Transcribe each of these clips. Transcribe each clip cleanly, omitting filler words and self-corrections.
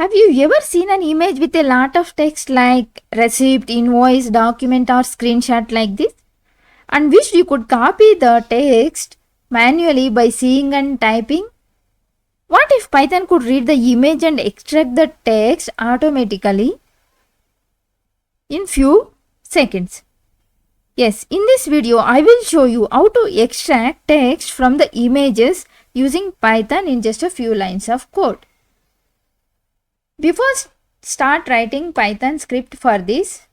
Have you ever seen an image with a lot of text like receipt, invoice, document or screenshot like this? And wished you could copy the text manually by seeing and typing? What if Python could read the image and extract the text automatically in few seconds? Yes, in this video I will show you how to extract text from the images using Python in just a few lines of code. Before start writing Python script for this,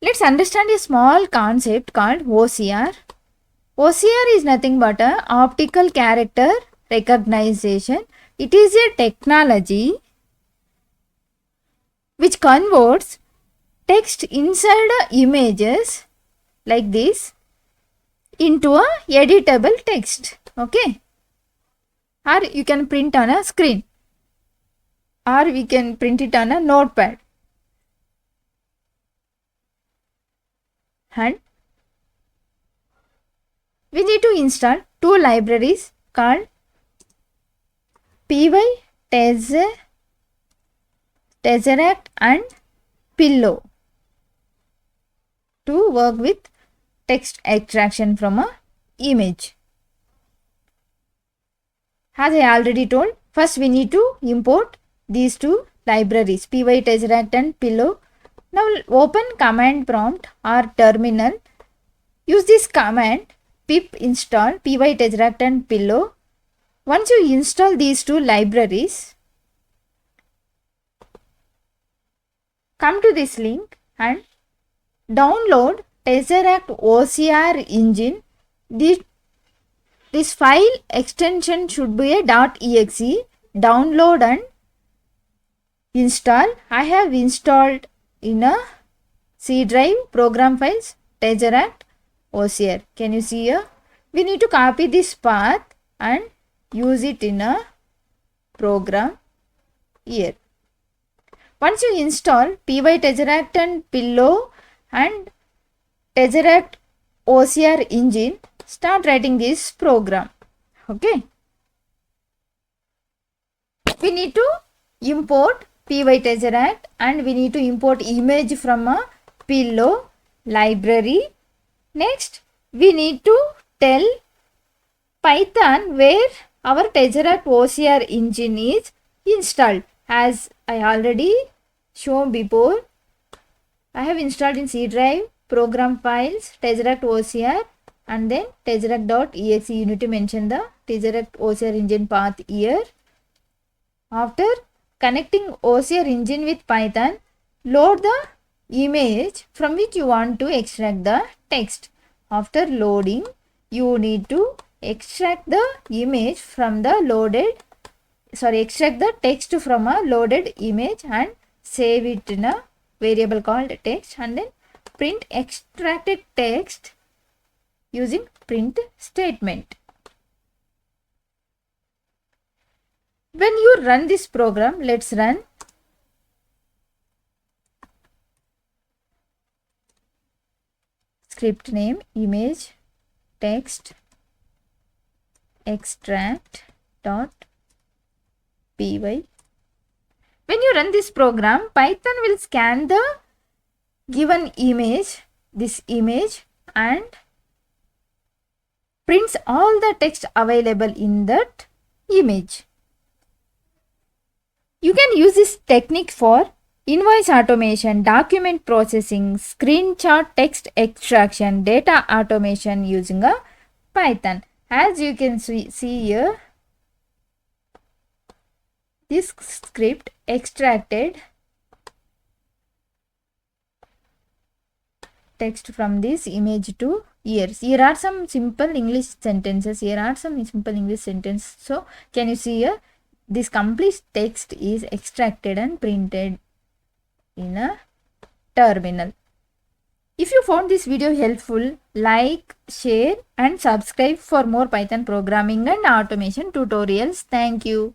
let's understand a small concept called OCR. OCR is nothing but a optical character recognition. It is a technology which converts text inside images like this into a editable text. Okay. Or you can print on a screen, or we can print it on a notepad. And we need to install two libraries called pytesseract and pillow to work with text extraction from a image. As I already told, first we need to import these two libraries, pytesseract and pillow. Now open command prompt or terminal. Use this command pip install pytesseract and pillow. Once you install these two libraries, come to this link and download Tesseract OCR engine. This file extension should be a .exe. Download and install. I have installed in a C drive program files Tesseract OCR. Can you see here? We need to copy this path and use it in a program here. Once you install pytesseract and pillow and Tesseract OCR engine, start writing this program. Okay. We need to import pytesseract and we need to import image from a pillow library. Next, we need to tell Python where our Tesseract OCR engine is installed. As I already shown before, I have installed in C drive, program files, Tesseract OCR, and then tesseract.exe. You need to mention the Tesseract OCR engine path here. After connecting OCR engine with Python, load the image from which you want to extract the text. After loading, you need to extract the image from the extract the text from a loaded image and save it in a variable called text, and then print extracted text using print statement. When you run this program, let's run. Script name image text extract dot py. When you run this program, Python will scan the given image, this image, and prints all the text available in that image. You can use this technique for invoice automation, document processing, screenshot text extraction, data automation using a Python. As you can see here, this script extracted text from this image to here. Here are some simple English sentences. So, can you see here? This complete text is extracted and printed in a terminal. If you found this video helpful, like, share and subscribe for more Python programming and automation tutorials. Thank you.